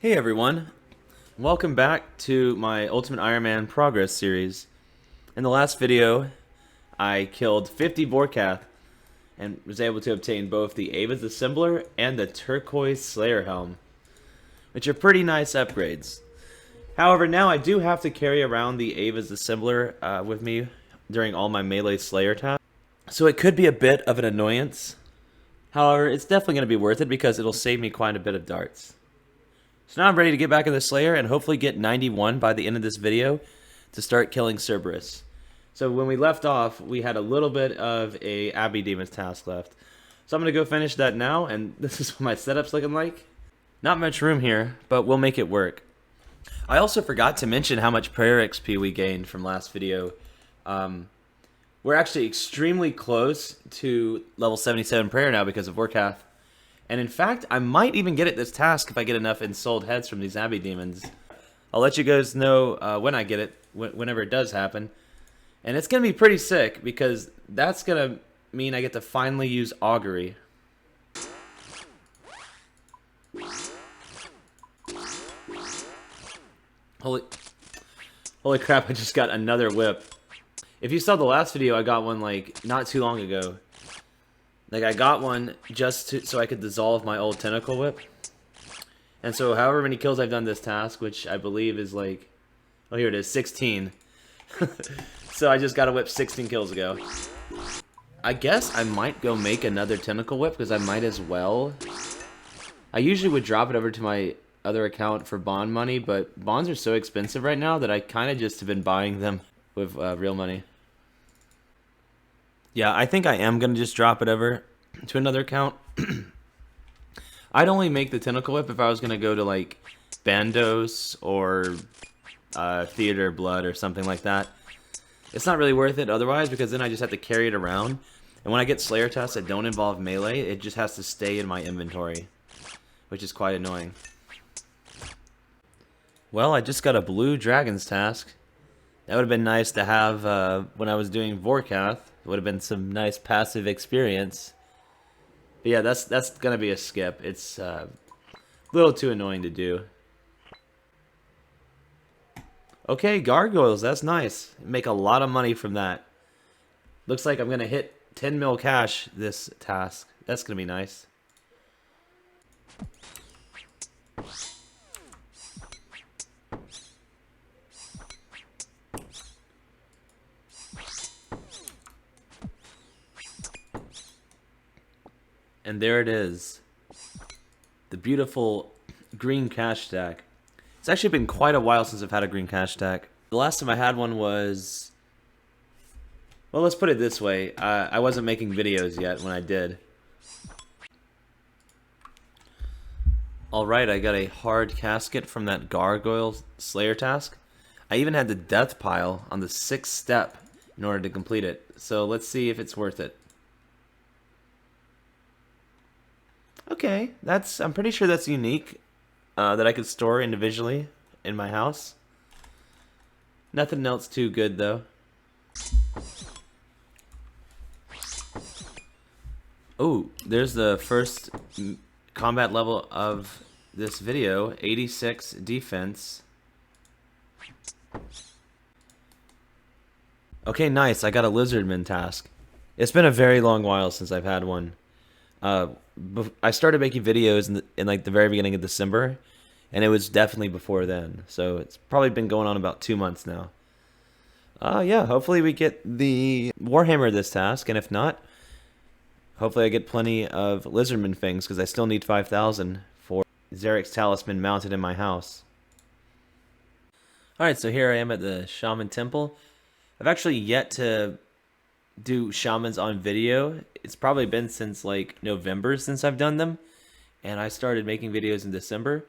Hey everyone, welcome back to my Ultimate Iron Man Progress series. In the last video, I killed 50 Vorkath and was able to obtain both the Ava's Assembler and the Turquoise Slayer Helm, which are pretty nice upgrades. However, now I do have to carry around the Ava's Assembler with me during all my melee Slayer tasks, so it could be a bit of an annoyance. However, it's definitely going to be worth it because it'll save me quite a bit of darts. So now I'm ready to get back in the Slayer and hopefully get 91 by the end of this video to start killing Cerberus. So when we left off, we had a little bit of a Abbey Demon's task left. So I'm going to go finish that now, and this is what my setup's looking like. Not much room here, but we'll make it work. I also forgot to mention how much prayer XP we gained from last video. We're actually extremely close to level 77 prayer now because of Vorkath. And in fact, I might even get it this task if I get enough ensouled heads from these Abbey Demons. I'll let you guys know when I get it, whenever it does happen. And it's going to be pretty sick, because that's going to mean I get to finally use Augury. Holy crap, I just got another whip. If you saw the last video, I got one like not too long ago. Like, I got one just so I could dissolve my old tentacle whip. And so however many kills I've done this task, which I believe is like, oh, here it is, 16. So I just got a whip 16 kills ago. I guess I might go make another tentacle whip, because I might as well. I usually would drop it over to my other account for bond money, but bonds are so expensive right now that I kind of just have been buying them with real money. Yeah, I think I am going to just drop it over to another account. I'd only make the tentacle whip if I was going to go to, like, Bandos or Theater Blood or something like that. It's not really worth it otherwise, because then I just have to carry it around. And when I get Slayer tasks that don't involve melee, it just has to stay in my inventory, which is quite annoying. Well, I just got a blue Dragon's task. That would have been nice to have when I was doing Vorkath. It would have been some nice passive experience. But yeah, that's gonna be a skip. It's a little too annoying to do. Okay, gargoyles, that's nice. Make a lot of money from that. Looks like I'm gonna hit 10 mil cash this task. That's gonna be nice. And there it is. The beautiful green cash stack. It's actually been quite a while since I've had a green cash stack. The last time I had one was... well, let's put it this way. I wasn't making videos yet when I did. Alright, I got a hard casket from that Gargoyle Slayer task. I even had the death pile on the 6th step in order to complete it. So let's see if it's worth it. Okay, I'm pretty sure that's unique, that I could store individually in my house. Nothing else too good, though. Oh, there's the first combat level of this video, 86 defense. Okay, nice, I got a Lizardmen task. It's been a very long while since I've had one. I started making videos in like the very beginning of December, and it was definitely before then. So it's probably been going on about 2 months now. Yeah, hopefully we get the Warhammer this task, and if not, hopefully I get plenty of Lizardman things, because I still need 5,000 for Zarek's Talisman mounted in my house. Alright, so here I am at the Shaman Temple. I've actually yet to do shamans on video. It's probably been since like November since I've done them, and I started making videos in December,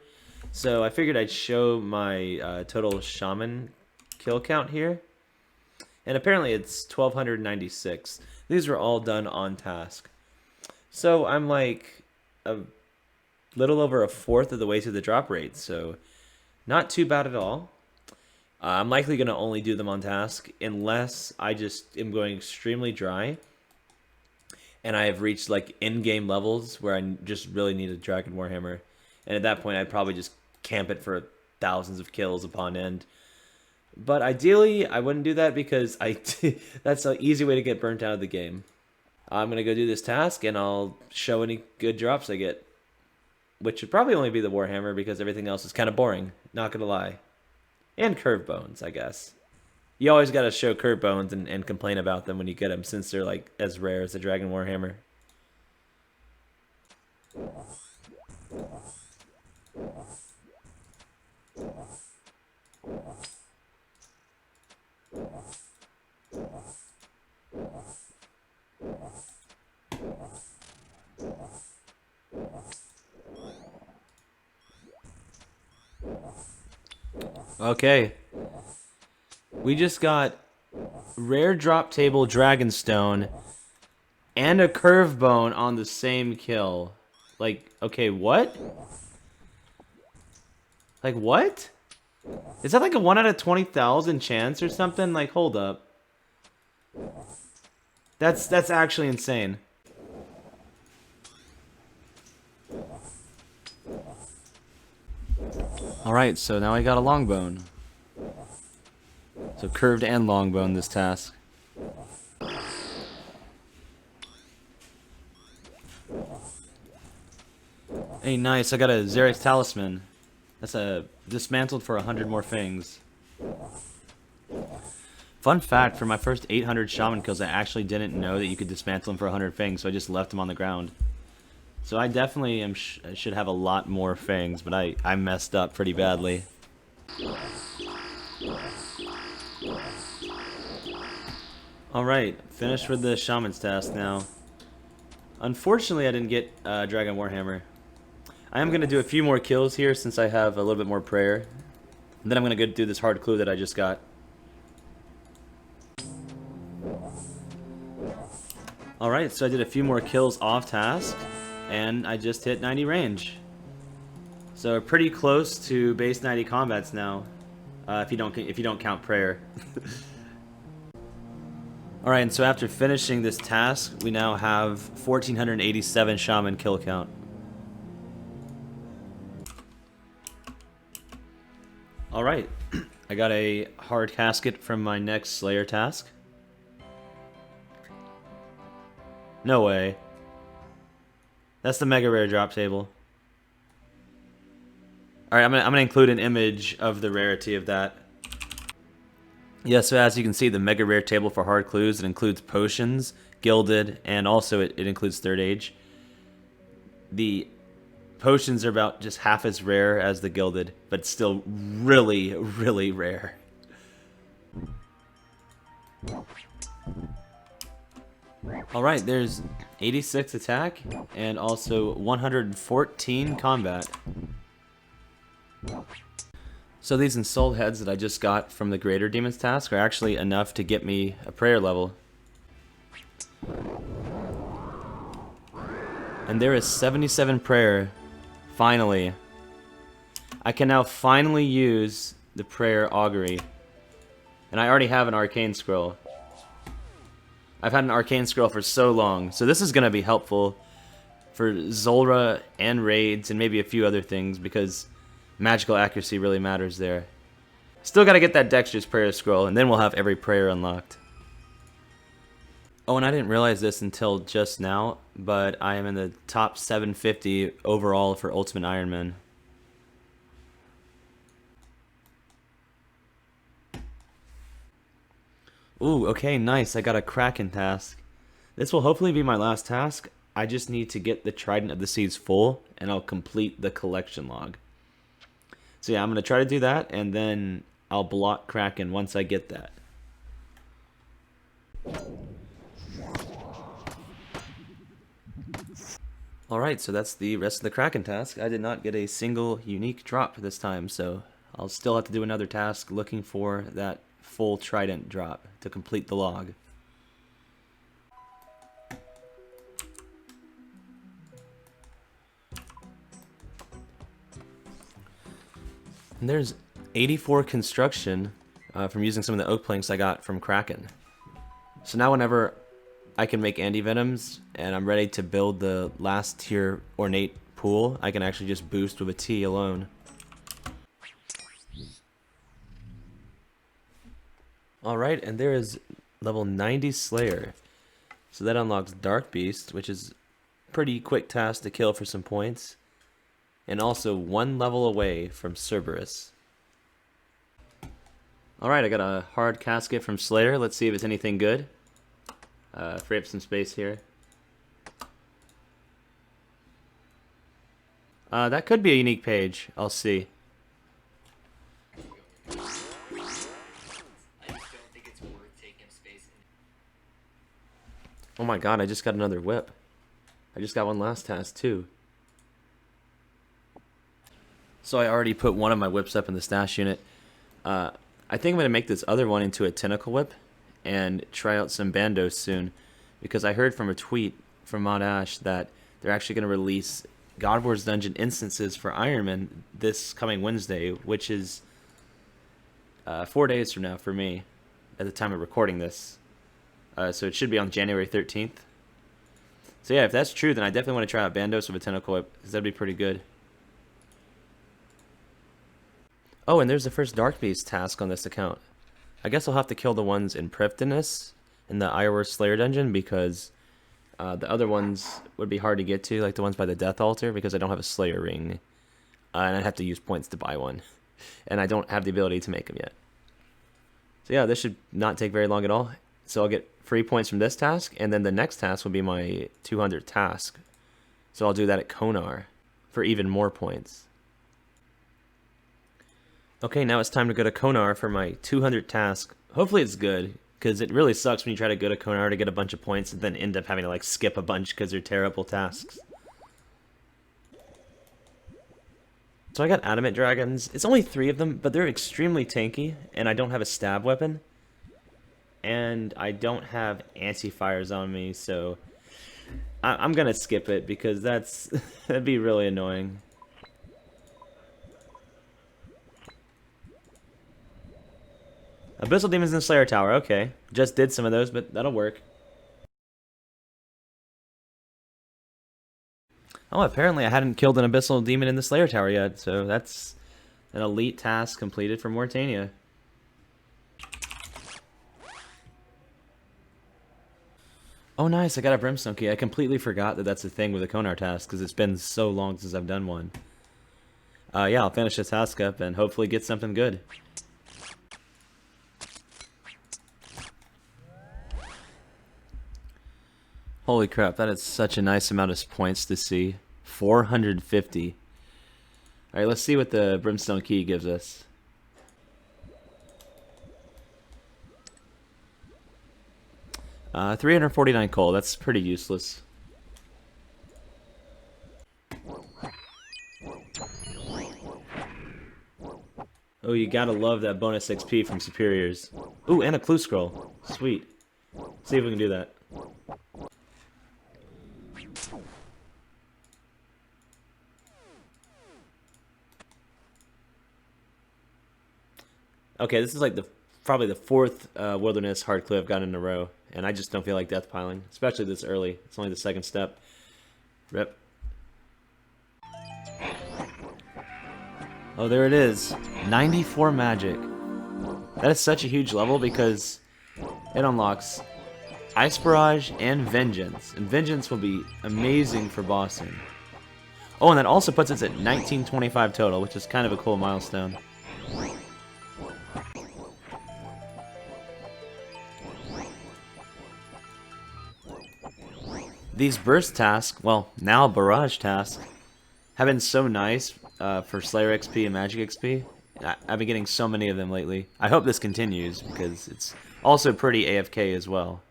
so I figured I'd show my total shaman kill count here, and apparently it's 1296. These were all done on task, so I'm like a little over a fourth of the way to the drop rate, so not too bad at all. I'm likely going to only do them on task unless I just am going extremely dry and I have reached like in-game levels where I just really need a Dragon Warhammer. And at that point, I'd probably just camp it for thousands of kills upon end. But ideally, I wouldn't do that because that's an easy way to get burnt out of the game. I'm going to go do this task, and I'll show any good drops I get. Which would probably only be the Warhammer, because everything else is kind of boring, not going to lie. And curve bones, I guess. You always got to show curve bones and complain about them when you get them, since they're like as rare as the Dragon Warhammer. Okay. We just got rare drop table Dragonstone and a curve bone on the same kill. Like, okay, what? Like, what? Is that like a 1 out of 20,000 chance or something? Like, hold up. That's actually insane. Alright, so now I got a long bone. So curved and long bone this task. Hey, nice, I got a Xerix Talisman. That's a dismantled for 100 more fangs. Fun fact, for my first 800 shaman kills, I actually didn't know that you could dismantle them for 100 fangs, so I just left them on the ground. So I definitely should have a lot more fangs, but I messed up pretty badly. Alright, finished with the shaman's task now. Unfortunately, I didn't get Dragon Warhammer. I am going to do a few more kills here since I have a little bit more prayer. And then I'm going to go do this hard clue that I just got. Alright, so I did a few more kills off task, and I just hit 90 range. So we're pretty close to base 90 combats now, if you don't count prayer. Alright, and so after finishing this task, we now have 1,487 shaman kill count. Alright, I got a hard casket from my next Slayer task. No way. That's the mega rare drop table. Alright, I'm gonna include an image of the rarity of that. Yeah, so as you can see, the mega rare table for hard clues, it includes potions, gilded, and also it includes third age. The potions are about just half as rare as the gilded, but still really, really rare. Alright, there's 86 attack and also 114 combat. So these ensouled heads that I just got from the Greater Demons task are actually enough to get me a prayer level. And there is 77 prayer. Finally. I can now finally use the prayer augury. And I already have an arcane scroll. I've had an arcane scroll for so long, so this is going to be helpful for Zulrah and raids and maybe a few other things, because magical accuracy really matters there. Still got to get that dexterous prayer scroll, and then we'll have every prayer unlocked. Oh, and I didn't realize this until just now, but I am in the top 750 overall for Ultimate Ironman. Ooh, okay, nice. I got a Kraken task. This will hopefully be my last task. I just need to get the Trident of the Seas full, and I'll complete the collection log. So yeah, I'm going to try to do that, and then I'll block Kraken once I get that. Alright, so that's the rest of the Kraken task. I did not get a single unique drop this time, so I'll still have to do another task looking for that full Trident drop to complete the log. And there's 84 construction from using some of the oak planks I got from Kraken. So now whenever I can make anti-venoms and I'm ready to build the last tier ornate pool, I can actually just boost with a T alone. Alright, and there is level 90 Slayer. So that unlocks Dark Beast, which is pretty quick task to kill for some points. And also one level away from Cerberus. Alright, I got a hard casket from Slayer. Let's see if it's anything good. Free up some space here. That could be a unique page. I'll see. Oh my god, I just got another whip. I just got one last task too. So I already put one of my whips up in the stash unit. I think I'm going to make this other one into a tentacle whip and try out some bandos soon. Because I heard from a tweet from Mod Ash that they're actually going to release God Wars Dungeon instances for IRONMAN this coming Wednesday, which is 4 days from now for me at the time of recording this. So it should be on January 13th. So yeah, if that's true, then I definitely want to try out bandos with a tentacle whip, because that'd be pretty good. Oh, and there's the first Dark Beast task on this account. I guess I'll have to kill the ones in Prifddinas in the Iroar Slayer dungeon, because the other ones would be hard to get to, like the ones by the Death Altar, because I don't have a Slayer ring. And I'd have to use points to buy one. And I don't have the ability to make them yet. So yeah, this should not take very long at all. So I'll get free points from this task, and then the next task will be my 200th task. So I'll do that at Konar for even more points. Okay, now it's time to go to Konar for my 200th task. Hopefully it's good, because it really sucks when you try to go to Konar to get a bunch of points and then end up having to like skip a bunch because they're terrible tasks. So I got adamant dragons. It's only 3 of them, but they're extremely tanky, and I don't have a stab weapon. And I don't have anti-fires on me, so I'm gonna skip it because that'd be really annoying. Abyssal demons in the Slayer Tower. Okay, just did some of those, but that'll work. Oh, apparently I hadn't killed an Abyssal demon in the Slayer Tower yet, so that's an elite task completed for Mortania. Oh nice, I got a Brimstone Key. I completely forgot that that's a thing with the Konar task, because it's been so long since I've done one. Yeah, I'll finish this task up and hopefully get something good. Holy crap, that is such a nice amount of points to see. 450. Alright, let's see what the Brimstone Key gives us. Uh, 349 coal, that's pretty useless. Oh, you gotta love that bonus XP from Superiors. Ooh, and a clue scroll. Sweet. See if we can do that. Okay, this is like probably the 4th Wilderness hard clue I've gotten in a row, and I just don't feel like death piling, especially this early. It's only the 2nd step. Rip. Oh, there it is. 94 magic. That is such a huge level because it unlocks Ice Barrage and Vengeance. And Vengeance will be amazing for bossing. Oh, and that also puts us at 1925 total, which is kind of a cool milestone. These burst tasks, well, now barrage tasks, have been so nice for Slayer XP and Magic XP. I've been getting so many of them lately. I hope this continues because it's also pretty AFK as well.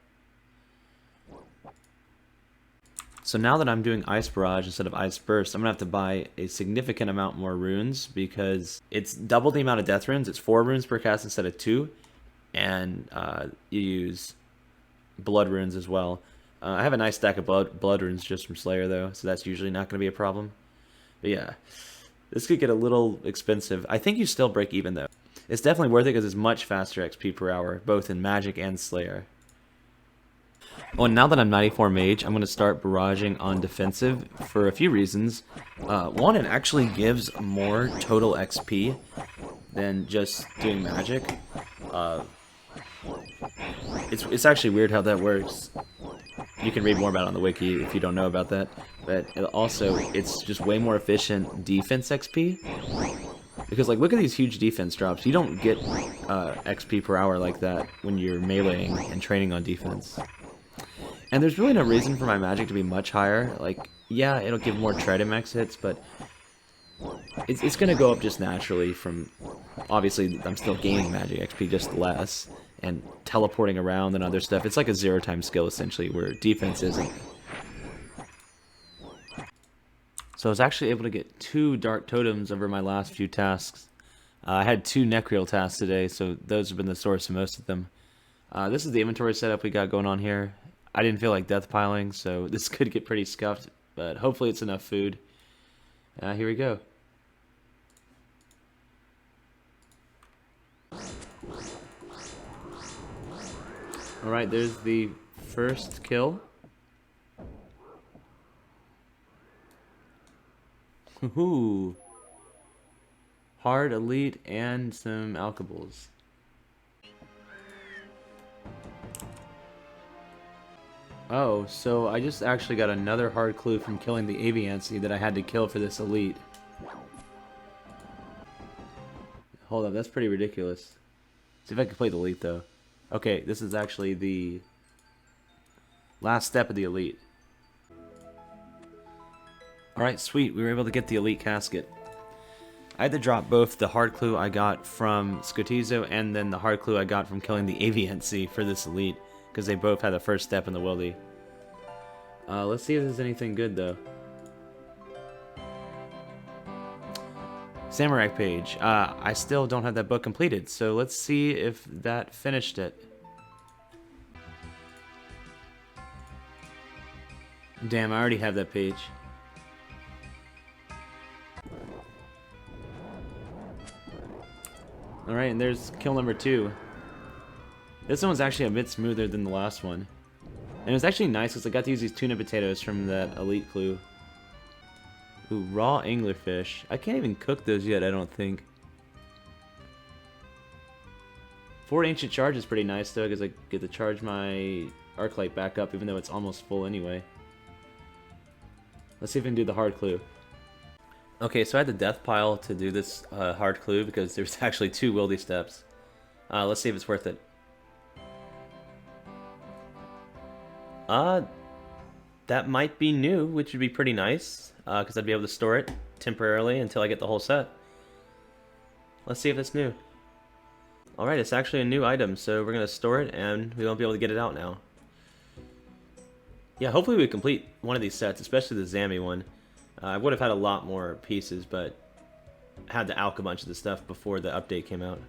So now that I'm doing Ice Barrage instead of Ice Burst, I'm going to have to buy a significant amount more runes because it's double the amount of death runes. It's 4 runes per cast instead of 2, and you use blood runes as well. I have a nice stack of blood runes just from Slayer though, so that's usually not going to be a problem. But yeah, this could get a little expensive. I think you still break even though. It's definitely worth it because it's much faster XP per hour, both in Magic and Slayer. Oh, and now that I'm 94 Mage, I'm going to start barraging on defensive for a few reasons. One, it actually gives more total XP than just doing Magic. It's actually weird how that works. You can read more about it on the wiki if you don't know about that. But also, it's just way more efficient defense XP. Because, like, look at these huge defense drops. You don't get XP per hour like that when you're meleeing and training on defense. And there's really no reason for my magic to be much higher. Like, yeah, it'll give more tread and max hits, but it's going to go up just naturally from... Obviously, I'm still gaining magic XP, just less. And teleporting around and other stuff. It's like a zero-time skill, essentially, where defense isn't. So I was actually able to get 2 Dark Totems over my last few tasks. I had 2 Necreal tasks today, so those have been the source of most of them. This is the inventory setup we got going on here. I didn't feel like death piling, so this could get pretty scuffed, but hopefully it's enough food. Here we go. Alright, there's the first kill. Ooh. Hard, elite, and some alkables. Oh, so I just actually got another hard clue from killing the Aviancy that I had to kill for this elite. Hold up, that's pretty ridiculous. See if I can play the elite though. Okay, this is actually the last step of the elite. Alright, sweet, we were able to get the elite casket. I had to drop both the hard clue I got from Scotizo and then the hard clue I got from killing the Aviancy for this elite, because they both had the first step in the wildy. Let's see if there's anything good though. Samurai page. I still don't have that book completed, so let's see if that finished it. Damn, I already have that page. Alright, and there's kill number 2. This one's actually a bit smoother than the last one. And it was actually nice because I got to use these tuna potatoes from that elite clue. Ooh, raw anglerfish. I can't even cook those yet, I don't think. 4 ancient charge is pretty nice though, because I get to charge my arc light back up even though it's almost full anyway. Let's see if we can do the hard clue. Okay, so I had the death pile to do this hard clue because there's actually 2 wildy steps. Let's see if it's worth it. That might be new, which would be pretty nice, because I'd be able to store it temporarily until I get the whole set. Let's see if it's new. Alright, it's actually a new item, so we're going to store it, and we won't be able to get it out now. Yeah, hopefully we complete one of these sets, especially the Zammy one. I would have had a lot more pieces, but I had to alch a bunch of the stuff before the update came out.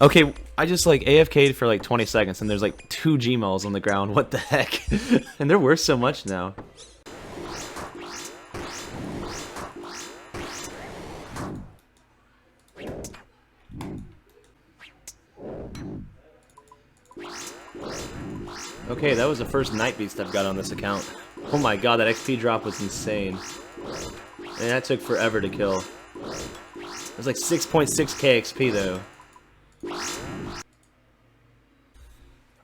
Okay, I just like AFK'd for like 20 seconds and there's like 2 Gmails on the ground. What the heck? And they're worth so much now. Okay, that was the first Night Beast I've got on this account. Oh my god, that XP drop was insane. And that took forever to kill. It was like 6.6k XP though.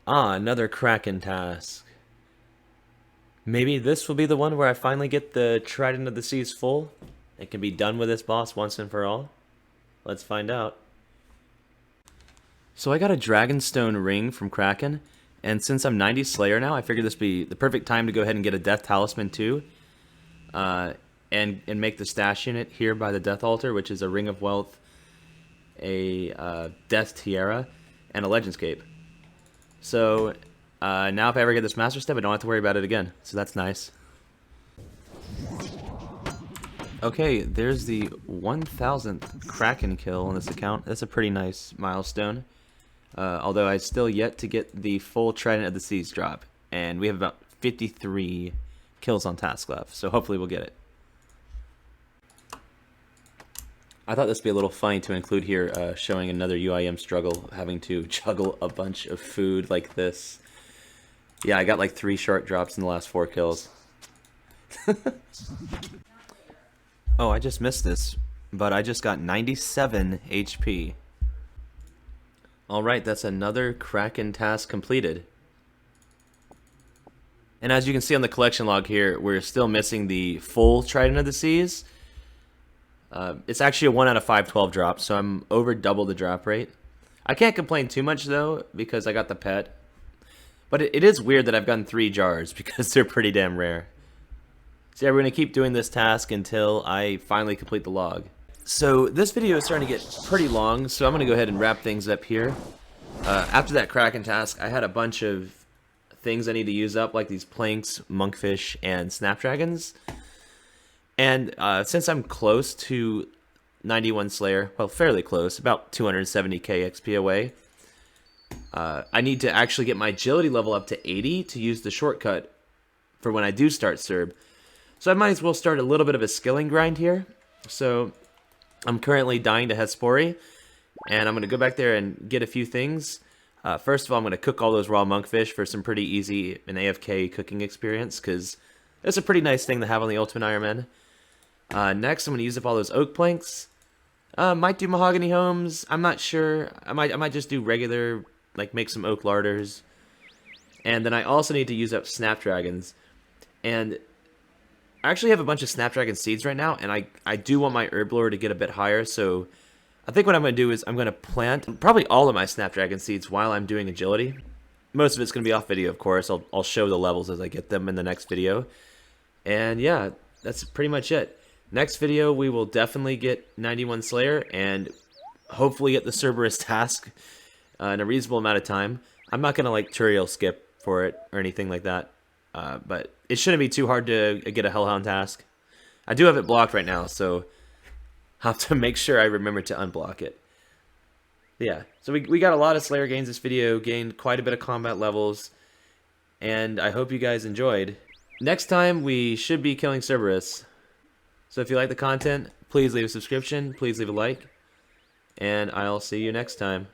Another Kraken task. Maybe this will be the one where I finally get the Trident of the Seas full. It can be done with this boss once and for all. Let's find out. So I got a Dragonstone ring from Kraken, and since I'm 90 Slayer now, I figured this would be the perfect time to go ahead and get a Death Talisman too. And make the stash unit here by the Death Altar, which is a Ring of Wealth, a Death Tiara, and a Legendscape. So now if I ever get this Master Step, I don't have to worry about it again. So that's nice. Okay, there's the 1000th Kraken kill on this account. That's a pretty nice milestone. Although I still yet to get the full Trident of the Seas drop. And we have about 53 kills on task left, so hopefully we'll get it. I thought this would be a little funny to include here, showing another UIM struggle, having to juggle a bunch of food like this. Yeah, I got like 3 short drops in the last 4 kills. Oh, I just missed this, but I just got 97 HP. Alright, that's another Kraken task completed. And as you can see on the collection log here, we're still missing the full Trident of the Seas. It's actually a 1 out of 5 12 drop, so I'm over double the drop rate. I can't complain too much though, because I got the pet. But it is weird that I've gotten 3 jars, because they're pretty damn rare. So yeah, we're going to keep doing this task until I finally complete the log. So this video is starting to get pretty long, so I'm going to go ahead and wrap things up here. After that Kraken task, I had a bunch of things I need to use up, like these planks, monkfish, and snapdragons. And since I'm close to 91 Slayer, well, fairly close, about 270k XP away, I need to actually get my agility level up to 80 to use the shortcut for when I do start Serb. So I might as well start a little bit of a skilling grind here. So I'm currently dying to Hespori, and I'm going to go back there and get a few things. First of all, I'm going to cook all those raw monkfish for some pretty easy and AFK cooking experience, because it's a pretty nice thing to have on the Ultimate Ironman. Next, I'm going to use up all those oak planks. Might do mahogany homes. I'm not sure. I might just do regular, like make some oak larders. And then I also need to use up snapdragons. And I actually have a bunch of snapdragon seeds right now, and I do want my herb lore to get a bit higher, so I think what I'm going to do is I'm going to plant probably all of my snapdragon seeds while I'm doing agility. Most of it's going to be off video, of course. I'll show the levels as I get them in the next video. And yeah, that's pretty much it. Next video, we will definitely get 91 Slayer and hopefully get the Cerberus task in a reasonable amount of time. I'm not going to like tutorial skip for it or anything like that. But it shouldn't be too hard to get a Hellhound task. I do have it blocked right now, so I'll have to make sure I remember to unblock it. Yeah, so we got a lot of Slayer gains this video, gained quite a bit of combat levels, and I hope you guys enjoyed. Next time, we should be killing Cerberus. So if you like the content, please leave a subscription, please leave a like, and I'll see you next time.